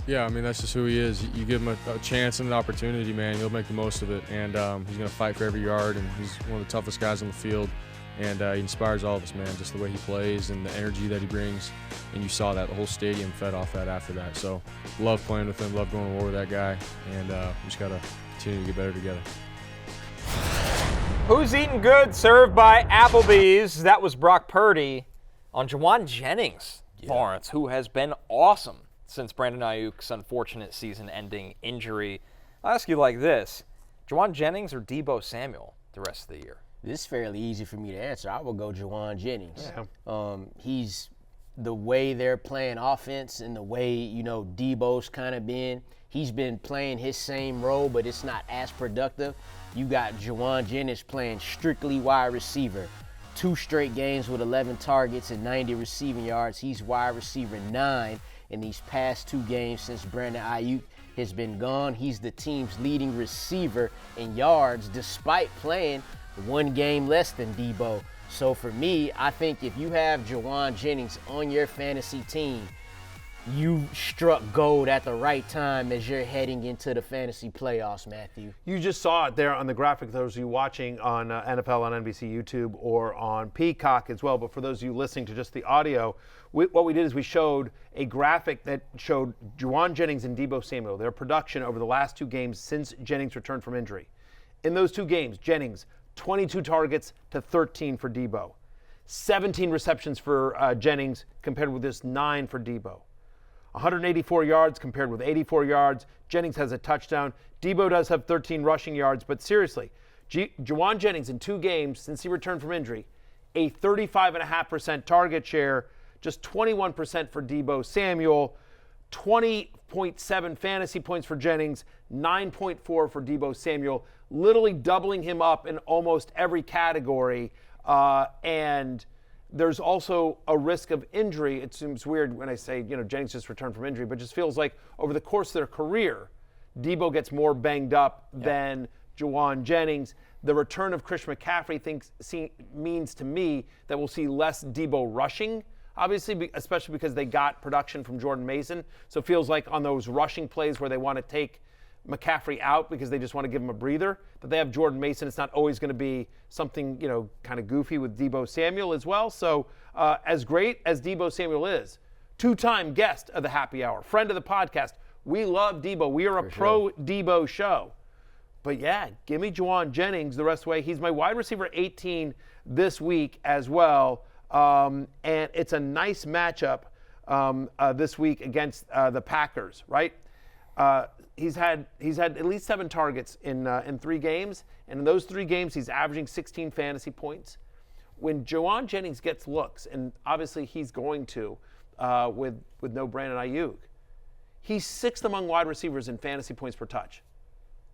Yeah, I mean, that's just who he is. You give him a chance and an opportunity, man, he'll make the most of it. And he's going to fight for every yard, and he's one of the toughest guys on the field. And he inspires all of us, man, just the way he plays and the energy that he brings. And you saw that. The whole stadium fed off that after that. So love playing with him, love going to war with that guy. And we just got to continue to get better together. Who's eating good? Served by Applebee's. That was Brock Purdy on Jauan Jennings, Lawrence, who has been awesome since Brandon Ayuk's unfortunate season-ending injury. I'll ask you like this. Jauan Jennings or Deebo Samuel the rest of the year? This is fairly easy for me to answer. I would go Jauan Jennings. Yeah. He's the way they're playing offense and the way, Deebo's kind of been. He's been playing his same role, but it's not as productive. You got Jauan Jennings playing strictly wide receiver. 2 straight games with 11 targets and 90 receiving yards. He's wide receiver 9 in these past 2 games since Brandon Ayuk has been gone. He's the team's leading receiver in yards despite playing 1 game less than Deebo. So for me, I think if you have Jauan Jennings on your fantasy team, you struck gold at the right time as you're heading into the fantasy playoffs, Matthew. You just saw it there on the graphic, those of you watching on NFL on NBC YouTube or on Peacock as well. But for those of you listening to just the audio, what we did is we showed a graphic that showed Jauan Jennings and Deebo Samuel, their production over the last 2 games since Jennings returned from injury. In those 2 games, Jennings, 22 targets to 13 for Deebo. 17 receptions for Jennings compared with just 9 for Deebo. 184 yards compared with 84 yards. Jennings has a touchdown. Deebo does have 13 rushing yards, but seriously, Jauan Jennings in 2 games since he returned from injury, a 35.5% target share, just 21% for Deebo Samuel, 20.7 fantasy points for Jennings, 9.4 for Deebo Samuel, literally doubling him up in almost every category. And there's also a risk of injury. It seems weird when I say, Jennings just returned from injury, but it just feels like over the course of their career, Deebo gets more banged up than Jauan Jennings. The return of Chris McCaffrey means to me that we'll see less Deebo rushing, obviously, especially because they got production from Jordan Mason. So it feels like on those rushing plays where they want to take McCaffrey out because they just want to give him a breather, that they have Jordan Mason. It's not always going to be something, kind of goofy with Deebo Samuel as well. So as great as Deebo Samuel is, 2-time guest of the Happy Hour, friend of the podcast, we love Deebo. We are a pro-Deebo show. But yeah, give me Jauan Jennings the rest of the way. He's my wide receiver 18 this week as well. And it's a nice matchup this week against the Packers, right? He's had at least 7 targets in 3 games, and in those 3 games, he's averaging 16 fantasy points. When Jauan Jennings gets looks, and obviously he's going to with no Brandon Ayuk, he's 6th among wide receivers in fantasy points per touch.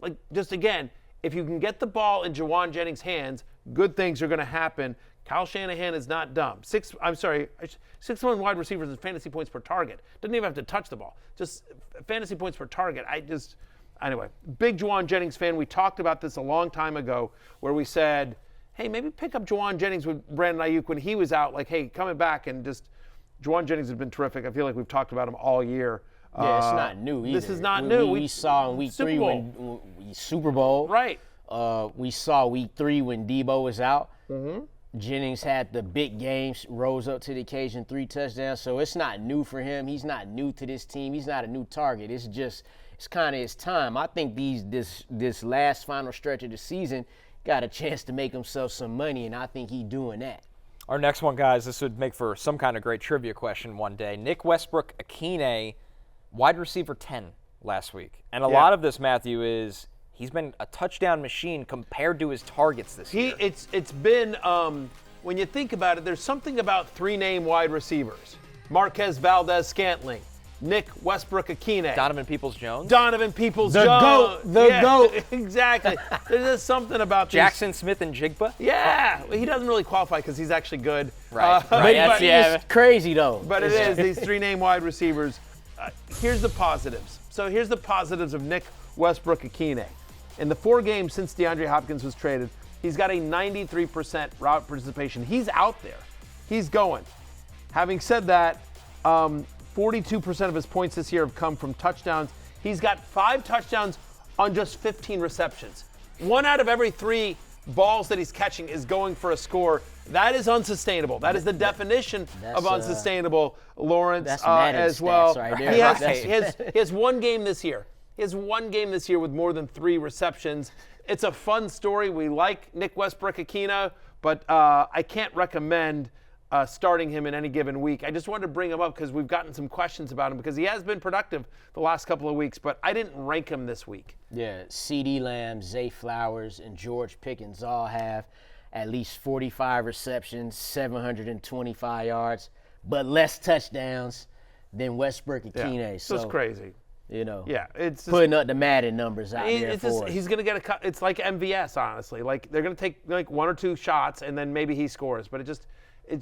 Like, just again, if you can get the ball in Jauan Jennings' hands, good things are going to happen. Kyle Shanahan is not dumb. 6th among wide receivers in fantasy points per target. Doesn't even have to touch the ball. Just fantasy points per target. Anyway, big Jauan Jennings fan. We talked about this a long time ago where we said, hey, maybe pick up Jauan Jennings with Brandon Ayuk when he was out. Like, hey, coming back and just Jauan Jennings has been terrific. I feel like we've talked about him all year. Yeah, it's not new either. This is not new. We saw in week 3 when Super Bowl. Right. We saw week 3 when Deebo was out. Mm-hmm. Jennings had the big games, rose up to the occasion, 3 touchdowns. So it's not new for him. He's not new to this team. He's not a new target. It's kind of his time. I think this last final stretch of the season got a chance to make himself some money, and I think he's doing that. Our next one, guys, this would make for some kind of great trivia question one day. Nick Westrbook-Ikhine, wide receiver 10 last week. And a lot of this, Matthew, is he's been a touchdown machine compared to his targets this year. It's been, when you think about it, there's something about 3-name wide receivers. Marquez Valdez-Scantling, Nick Westrbook-Ikhine. Donovan Peoples-Jones. The GOAT. Exactly. There's just something about Jackson Smith-Njigba. Yeah. Well, he doesn't really qualify because he's actually good. Right. It's crazy, though. But it is, these 3-name wide receivers. Here's the positives. So here's the positives of Nick Westrbook-Ikhine. In the 4 games since DeAndre Hopkins was traded, he's got a 93% route participation. He's out there. He's going. Having said that, 42% of his points this year have come from touchdowns. He's got 5 touchdowns on just 15 receptions. 1 out of every 3 balls that he's catching is going for a score. That is unsustainable. That is the definition of unsustainable, Lawrence, that's as well. right there. He has 1 game this year. He has 1 game this year with more than 3 receptions. It's a fun story. We like Nick Westrbook-Ikhine, but I can't recommend starting him in any given week. I just wanted to bring him up because we've gotten some questions about him because he has been productive the last couple of weeks, but I didn't rank him this week. Yeah, CeeDee Lamb, Zay Flowers, and George Pickens all have at least 45 receptions, 725 yards, but less touchdowns than Westbrook-Ikhine. Yeah, so it's crazy. You know, yeah, it's putting up the Madden numbers out there for us. He's going to get a. It's like MVS, honestly. Like they're going to take like 1 or 2 shots and then maybe he scores. But it's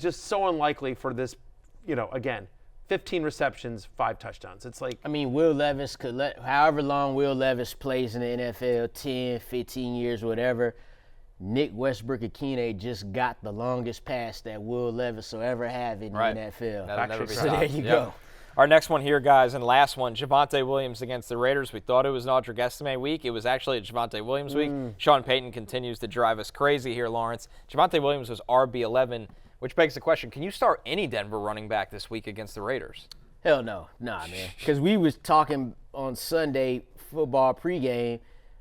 just so unlikely for this. You know, again, 15 receptions, 5 touchdowns. It's like. I mean, Will Levis could however long Will Levis plays in the NFL, 10, 15 years, whatever. Nick Westrbook-Ikhine just got the longest pass that Will Levis will ever have in the NFL. That'll never be so there you go. Our next one here, guys, and last one, Javonte Williams against the Raiders. We thought it was an Audric-Estime week. It was actually a Javonte Williams week. Sean Payton continues to drive us crazy here, Lawrence. Javonte Williams was RB11, which begs the question, can you start any Denver running back this week against the Raiders? Hell no. Nah, man. Because we was talking on Sunday football pregame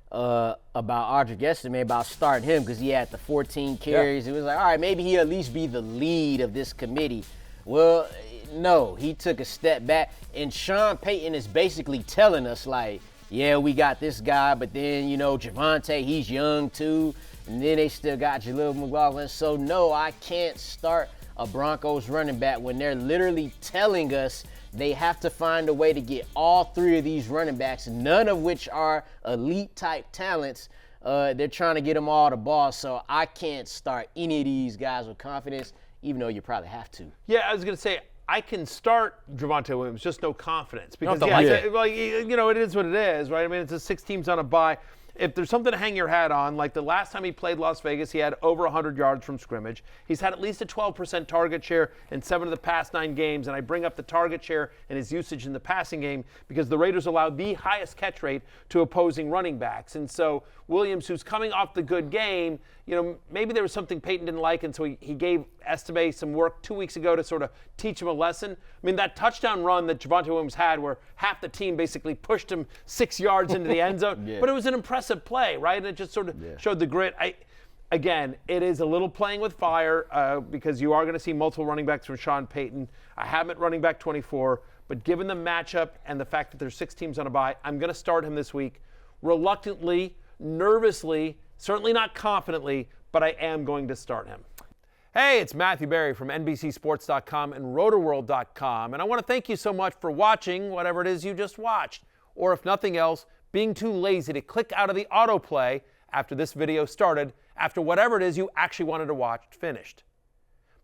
about Audric-Estime, about starting him because he had the 14 carries. It was like, all right, maybe he'll at least be the lead of this committee. Well, no, he took a step back, and Sean Payton is basically telling us, like, yeah, we got this guy, but then, you know, Javonte, he's young too, and then they still got Jaleel McLaughlin. So, no, I can't start a Broncos running back when they're literally telling us they have to find a way to get all 3 of these running backs, none of which are elite-type talents. They're trying to get them all the ball, so I can't start any of these guys with confidence, even though you probably have to. Yeah, I was going to say, I can start Javonte Williams, just no confidence. Because, you know, it is what it is, right? I mean, it's 6 teams on a bye. If there's something to hang your hat on, like the last time he played Las Vegas, he had over 100 yards from scrimmage. He's had at least a 12% target share in 7 of the past 9 games, and I bring up the target share and his usage in the passing game because the Raiders allowed the highest catch rate to opposing running backs. And so Williams, who's coming off the good game, you know, maybe there was something Payton didn't like, and so he gave Estime some work 2 weeks ago to sort of teach him a lesson. I mean, that touchdown run that Javonte Williams had where half the team basically pushed him 6 yards into the end zone, but it was an impressive play, right? And it just sort of showed the grit. Again, it is a little playing with fire because you are going to see multiple running backs from Sean Payton. I have him at running back 24, but given the matchup and the fact that there's 6 teams on a bye, I'm going to start him this week. Reluctantly, nervously, certainly not confidently, but I am going to start him. Hey, it's Matthew Berry from NBCSports.com and Rotoworld.com, and I want to thank you so much for watching whatever it is you just watched, or if nothing else, being too lazy to click out of the autoplay after this video started, after whatever it is you actually wanted to watch finished.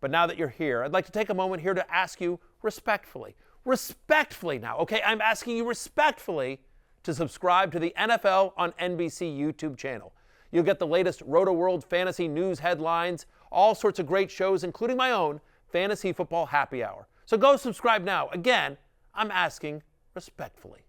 But now that you're here, I'd like to take a moment here to ask you respectfully now, okay? I'm asking you respectfully to subscribe to the NFL on NBC YouTube channel. You'll get the latest Roto-World fantasy news headlines, all sorts of great shows, including my own Fantasy Football Happy Hour. So go subscribe now. Again, I'm asking respectfully.